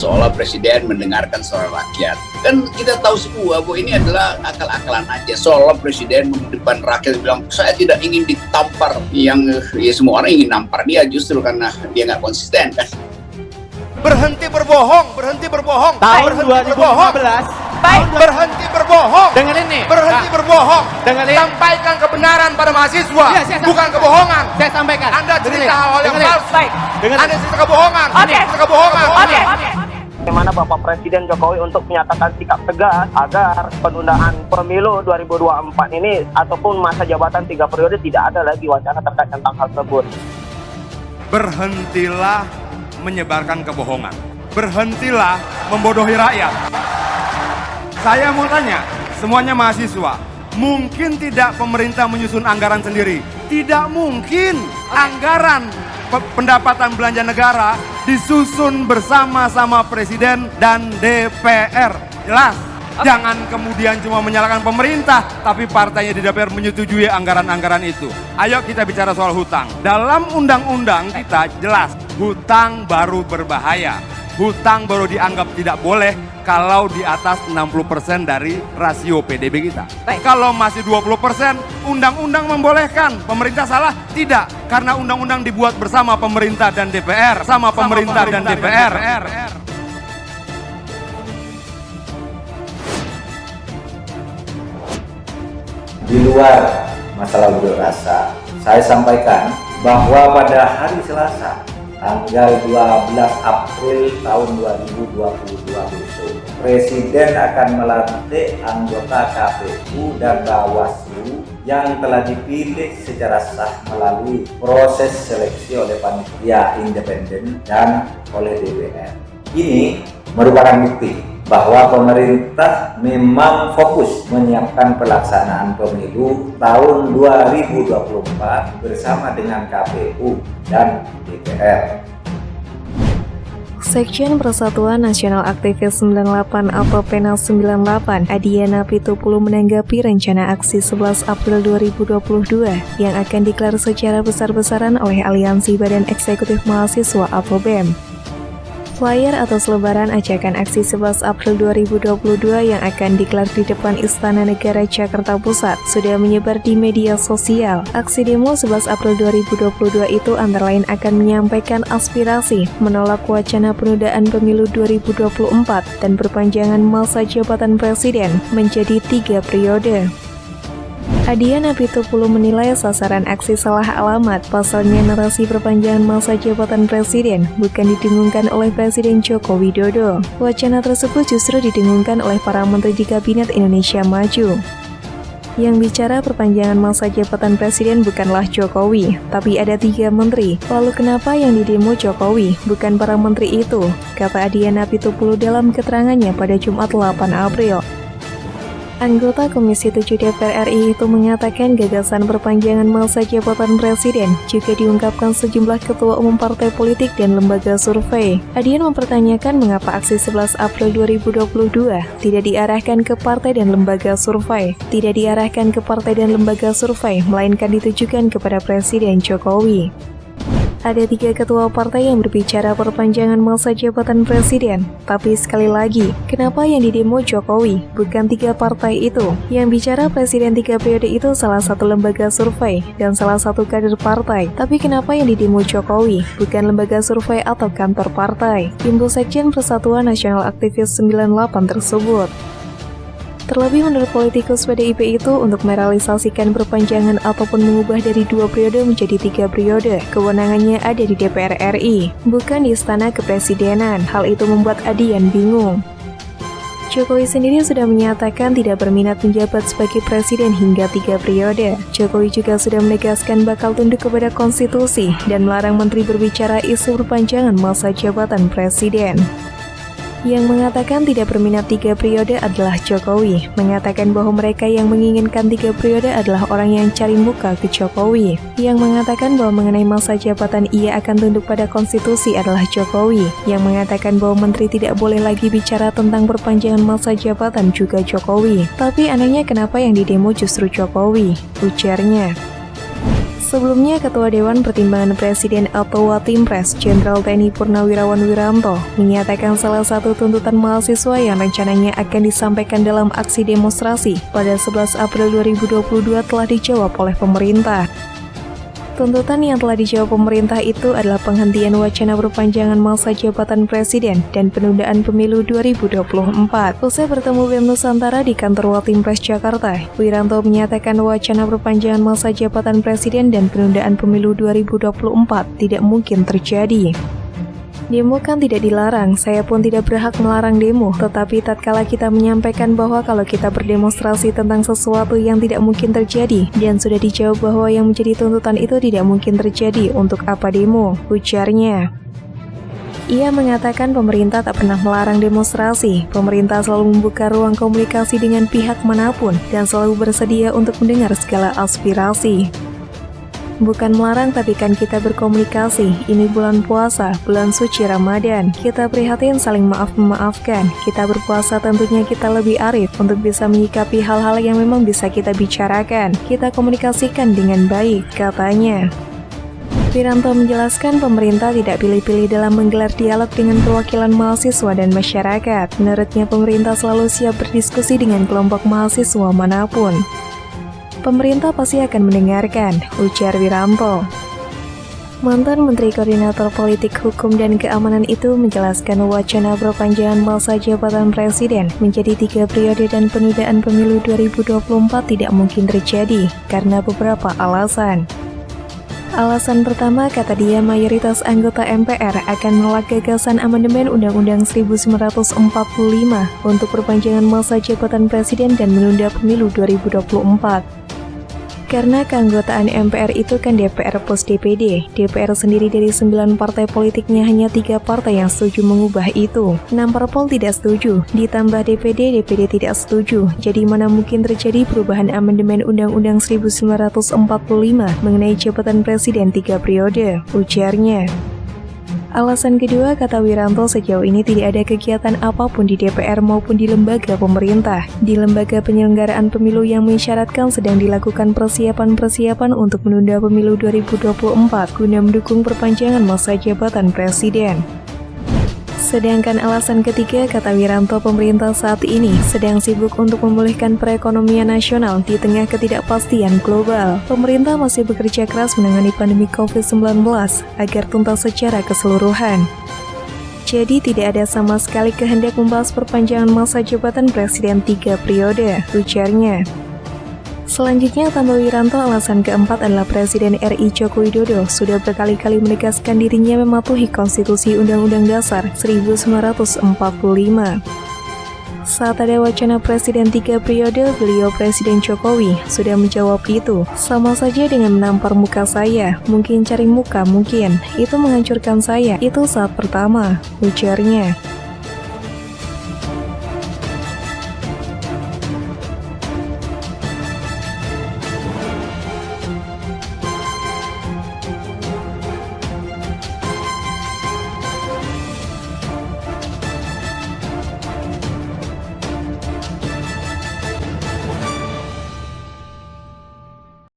seolah presiden mendengarkan suara rakyat. Kan kita tahu semua bahwa ini adalah akal-akalan aja. Seolah presiden di depan rakyat bilang, saya tidak ingin ditampar. Yang ya semua orang ingin nampar dia justru karena dia nggak konsisten kan. Berhenti berbohong, berhenti berbohong. Tahun berhenti 2015. berbohong. Baik, Berhenti berbohong. dengan ini. Berhenti berbohong. Dengan ini. Sampaikan kebenaran pada mahasiswa, Iya, saya bukan kebohongan. Saya sampaikan. Anda cerita hal yang palsu. Baik. Anda cerita kebohongan. Oke. Cerita kebohongan. Oke. Bagaimana Bapak Presiden Jokowi untuk menyatakan sikap tegas agar penundaan pemilu 2024 ini ataupun masa jabatan 3 periode tidak ada lagi wacana terkait tentang hal tersebut. Berhentilah menyebarkan kebohongan. Berhentilah membodohi rakyat. Saya mau tanya, semuanya mahasiswa, mungkin tidak pemerintah menyusun anggaran sendiri? Tidak mungkin anggaran pendapatan belanja negara disusun bersama-sama Presiden dan DPR. Jelas, jangan kemudian cuma menyalahkan pemerintah, tapi partainya di DPR menyetujui anggaran-anggaran itu. Ayo kita bicara soal hutang. Dalam undang-undang kita jelas, hutang baru berbahaya. Hutang baru dianggap tidak boleh kalau di atas 60% dari rasio PDB kita. Baik. Kalau masih 20%, undang-undang membolehkan. Pemerintah salah? Tidak. Karena undang-undang dibuat bersama pemerintah dan DPR. Sama pemerintah dan DPR. Di luar masalah unjuk rasa, saya sampaikan bahwa pada hari Selasa, tanggal 12 April tahun 2022 besok, Presiden akan melantik anggota KPU dan Bawaslu yang telah dipilih secara sah melalui proses seleksi oleh panitia independen dan oleh DPR. Ini merupakan bukti bahwa pemerintah memang fokus menyiapkan pelaksanaan pemilu tahun 2024 bersama dengan KPU dan DPR. Sekjen Persatuan Nasional Aktivis 98 atau PENAS 98, Adiana Pitupulu menanggapi rencana aksi 11 April 2022 yang akan digelar secara besar-besaran oleh Aliansi Badan Eksekutif Mahasiswa atau BEM. Flyer atau selebaran ajakan aksi 11 April 2022 yang akan digelar di depan Istana Negara Jakarta Pusat sudah menyebar di media sosial. Aksi demo 11 April 2022 itu antara lain akan menyampaikan aspirasi menolak wacana penundaan pemilu 2024 dan perpanjangan masa jabatan presiden menjadi 3 periode. Adiana Pitupulu menilai sasaran aksi salah alamat. Pasalnya narasi perpanjangan masa jabatan presiden bukan didengungkan oleh Presiden Joko Widodo. Wacana tersebut justru didengungkan oleh para menteri di Kabinet Indonesia Maju. Yang bicara perpanjangan masa jabatan presiden bukanlah Jokowi, tapi ada 3 menteri. Lalu kenapa yang didemo Jokowi, bukan para menteri itu? Kata Adiana Pitupulu dalam keterangannya pada Jumat 8 April. Anggota Komisi 7 DPR RI itu mengatakan gagasan perpanjangan masa jabatan presiden juga diungkapkan sejumlah ketua umum partai politik dan lembaga survei. Adian mempertanyakan mengapa aksi 11 April 2022 tidak diarahkan ke partai dan lembaga survei. Tidak diarahkan ke partai dan lembaga survei, melainkan ditujukan kepada Presiden Jokowi. Ada 3 ketua partai yang berbicara perpanjangan masa jabatan presiden. Tapi sekali lagi, kenapa yang didemo Jokowi, bukan 3 partai itu? Yang bicara presiden 3 periode itu salah satu lembaga survei dan salah satu kader partai. Tapi kenapa yang didemo Jokowi, bukan lembaga survei atau kantor partai? Imbul Sekjen Persatuan Nasional Aktivis 98 tersebut. Terlebih menurut politikus PDIP itu untuk merealisasikan perpanjangan ataupun mengubah dari 2 periode menjadi 3 periode, kewenangannya ada di DPR RI, bukan di Istana Kepresidenan. Hal itu membuat Adian bingung. Jokowi sendiri sudah menyatakan tidak berminat menjabat sebagai presiden hingga 3 periode. Jokowi juga sudah menegaskan bakal tunduk kepada konstitusi dan melarang menteri berbicara isu perpanjangan masa jabatan presiden. Yang mengatakan tidak berminat 3 periode adalah Jokowi, mengatakan bahwa mereka yang menginginkan 3 periode adalah orang yang cari muka ke Jokowi. Yang mengatakan bahwa mengenai masa jabatan ia akan tunduk pada konstitusi adalah Jokowi. Yang mengatakan bahwa menteri tidak boleh lagi bicara tentang perpanjangan masa jabatan juga Jokowi. Tapi anehnya kenapa yang didemo justru Jokowi, ujarnya. Sebelumnya, Ketua Dewan Pertimbangan Presiden atau Watimpres, Jenderal TNI Purnawirawan Wiranto, menyatakan salah satu tuntutan mahasiswa yang rencananya akan disampaikan dalam aksi demonstrasi pada 11 April 2022 telah dijawab oleh pemerintah. Tuntutan yang telah dijawab pemerintah itu adalah penghentian wacana perpanjangan masa jabatan Presiden dan penundaan pemilu 2024. Usai bertemu BEM Nusantara di kantor Watimpres Jakarta, Wiranto menyatakan wacana perpanjangan masa jabatan Presiden dan penundaan pemilu 2024 tidak mungkin terjadi. Demo kan tidak dilarang, saya pun tidak berhak melarang demo, tetapi tatkala kita menyampaikan bahwa kalau kita berdemonstrasi tentang sesuatu yang tidak mungkin terjadi, dan sudah dijawab bahwa yang menjadi tuntutan itu tidak mungkin terjadi, untuk apa demo? Ujarnya. Ia mengatakan pemerintah tak pernah melarang demonstrasi, pemerintah selalu membuka ruang komunikasi dengan pihak manapun, dan selalu bersedia untuk mendengar segala aspirasi. Bukan melarang, tapi kan kita berkomunikasi. Ini bulan puasa, bulan suci Ramadan. Kita prihatin saling maaf-memaafkan. Kita berpuasa tentunya kita lebih arif untuk bisa menyikapi hal-hal yang memang bisa kita bicarakan. Kita komunikasikan dengan baik, katanya. Wiranto menjelaskan pemerintah tidak pilih-pilih dalam menggelar dialog dengan perwakilan mahasiswa dan masyarakat. Menurutnya pemerintah selalu siap berdiskusi dengan kelompok mahasiswa manapun. Pemerintah pasti akan mendengarkan, ujar Wiranto. Mantan Menteri Koordinator Politik Hukum dan Keamanan itu menjelaskan wacana perpanjangan masa jabatan Presiden menjadi 3 periode dan penundaan pemilu 2024 tidak mungkin terjadi karena beberapa alasan. Alasan pertama, kata dia, mayoritas anggota MPR akan menolak gagasan amandemen Undang-Undang 1945 untuk perpanjangan masa jabatan Presiden dan menunda pemilu 2024. Karena keanggotaan MPR itu kan DPR plus DPD. DPR sendiri dari 9 partai politiknya hanya 3 partai yang setuju mengubah itu. 6 parpol tidak setuju, ditambah DPD tidak setuju. Jadi mana mungkin terjadi perubahan amandemen Undang-Undang 1945 mengenai jabatan Presiden 3 periode, ujarnya. Alasan kedua, kata Wiranto, sejauh ini tidak ada kegiatan apapun di DPR maupun di lembaga pemerintah. Di lembaga penyelenggaraan pemilu yang mensyaratkan sedang dilakukan persiapan-persiapan untuk menunda pemilu 2024 guna mendukung perpanjangan masa jabatan Presiden. Sedangkan alasan ketiga, kata Wiranto, pemerintah saat ini sedang sibuk untuk memulihkan perekonomian nasional di tengah ketidakpastian global. Pemerintah masih bekerja keras menangani pandemi COVID-19 agar tuntas secara keseluruhan. Jadi tidak ada sama sekali kehendak membahas perpanjangan masa jabatan Presiden 3 periode, ujarnya. Selanjutnya, tambah Wiranto, alasan keempat adalah Presiden RI Joko Widodo sudah berkali-kali menegaskan dirinya mematuhi Konstitusi Undang-Undang Dasar 1945. Saat ada wacana Presiden 3 periode, beliau Presiden Jokowi sudah menjawab itu. Sama saja dengan menampar muka saya, mungkin cari muka mungkin. Itu menghancurkan saya, itu saat pertama, ujarnya.